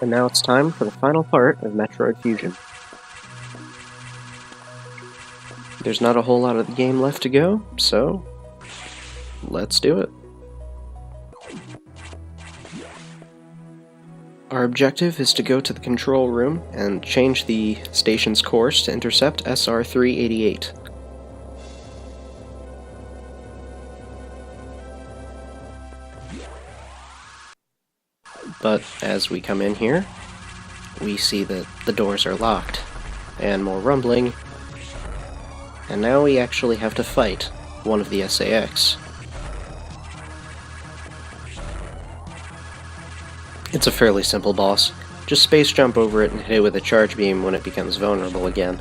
And now it's time for the final part of Metroid Fusion. There's not a whole lot of the game left to go, so let's do it. Our objective is to go to the control room and change the station's course to intercept SR-388. But as we come in here, we see that the doors are locked, and more rumbling, and now we actually have to fight one of the SAX. It's a fairly simple boss. Just space jump over it and hit it with a charge beam when it becomes vulnerable again.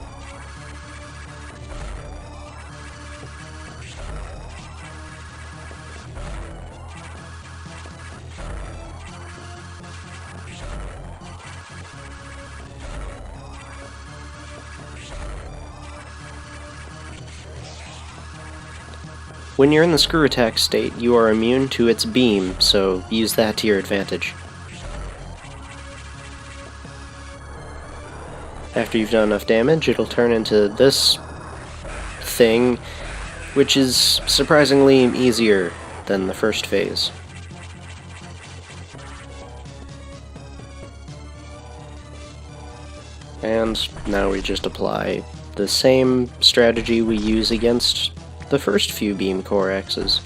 When you're in the screw attack state, you are immune to its beam, so use that to your advantage. After you've done enough damage, it'll turn into this thing, which is surprisingly easier than the first phase. And now we just apply the same strategy we use against the first few beam core X's.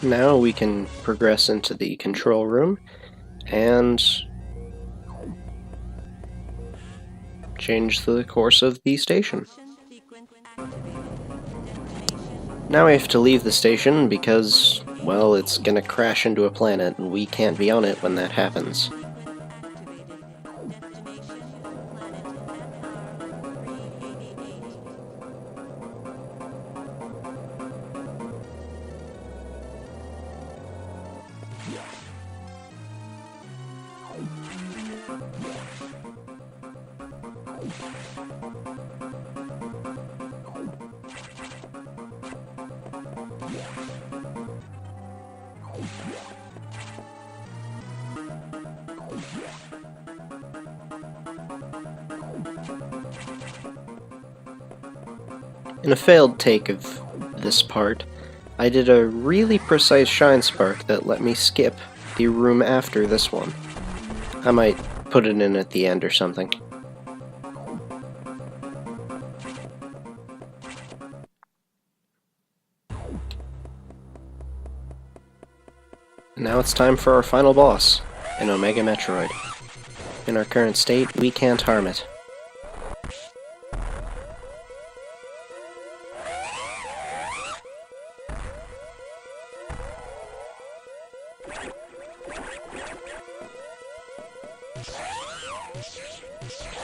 Now we can progress into the control room and change the course of the station. Now we have to leave the station because, well, it's gonna crash into a planet and we can't be on it when that happens. In a failed take of this part, I did a really precise shine spark that let me skip the room after this one. I might put it in at the end or something. Now it's time for our final boss, an Omega Metroid. In our current state, we can't harm it.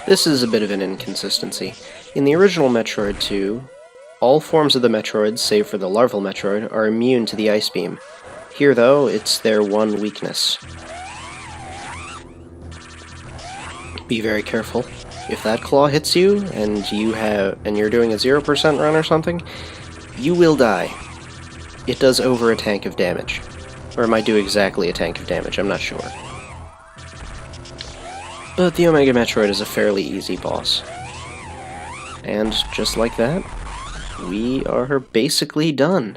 This is a bit of an inconsistency. In the original Metroid II, all forms of the Metroids, save for the larval Metroid, are immune to the Ice Beam. Here, though, it's their one weakness. Be very careful. If that claw hits you, and you're doing a 0% run or something, you will die. It does over a tank of damage. Or it might do exactly a tank of damage, I'm not sure. But the Omega Metroid is a fairly easy boss. And just like that, we are basically done.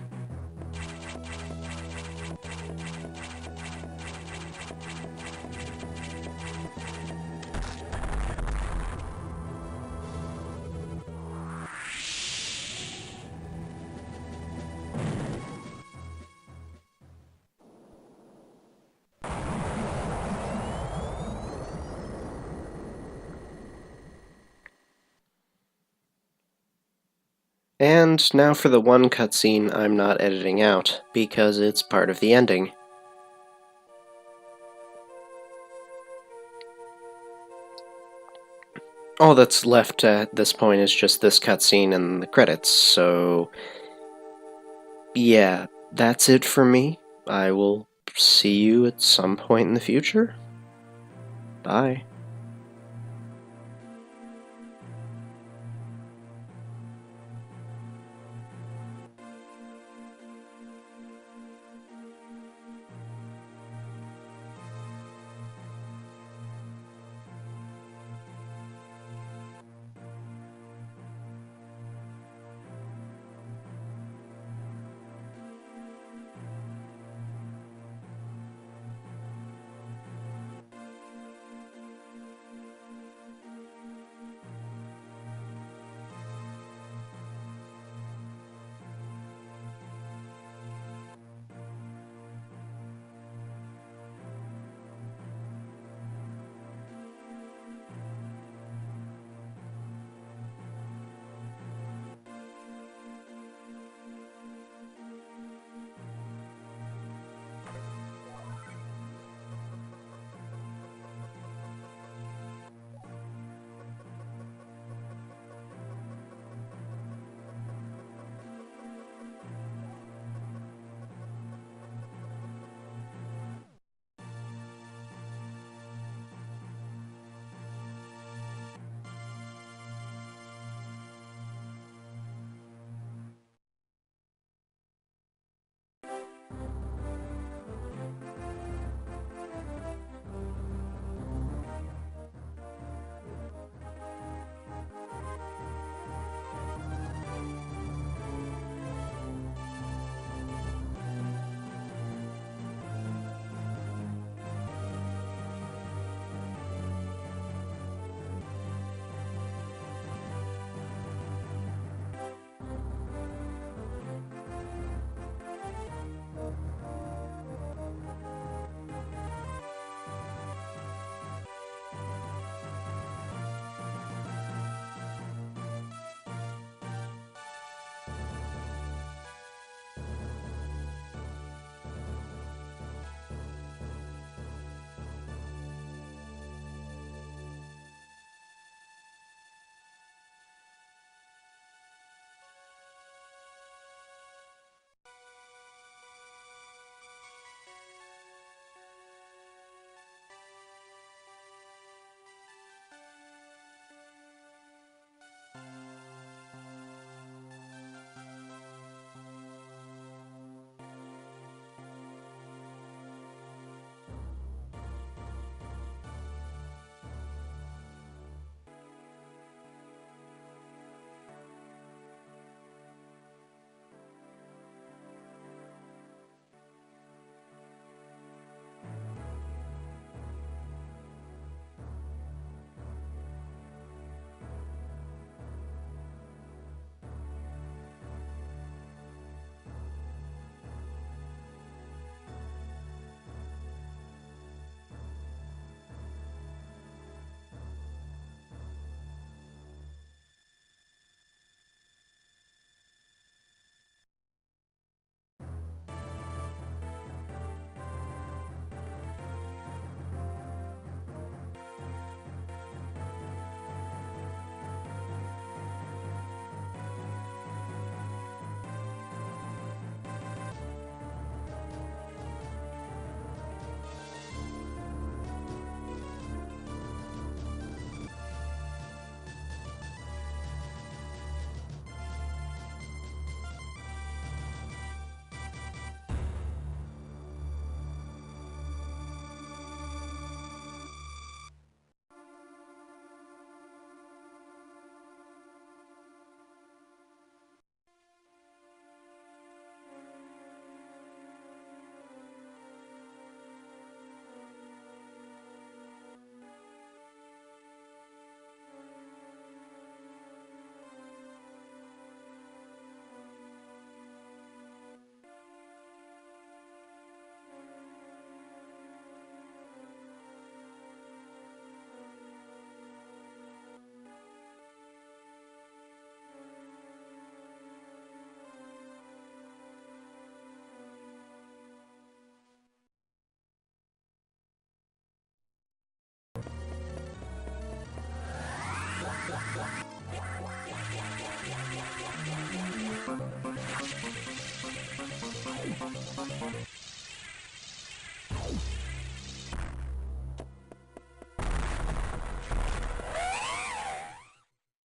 And now for the one cutscene I'm not editing out, because it's part of the ending. All that's left at this point is just this cutscene and the credits, so yeah, that's it for me. I will see you at some point in the future. Bye.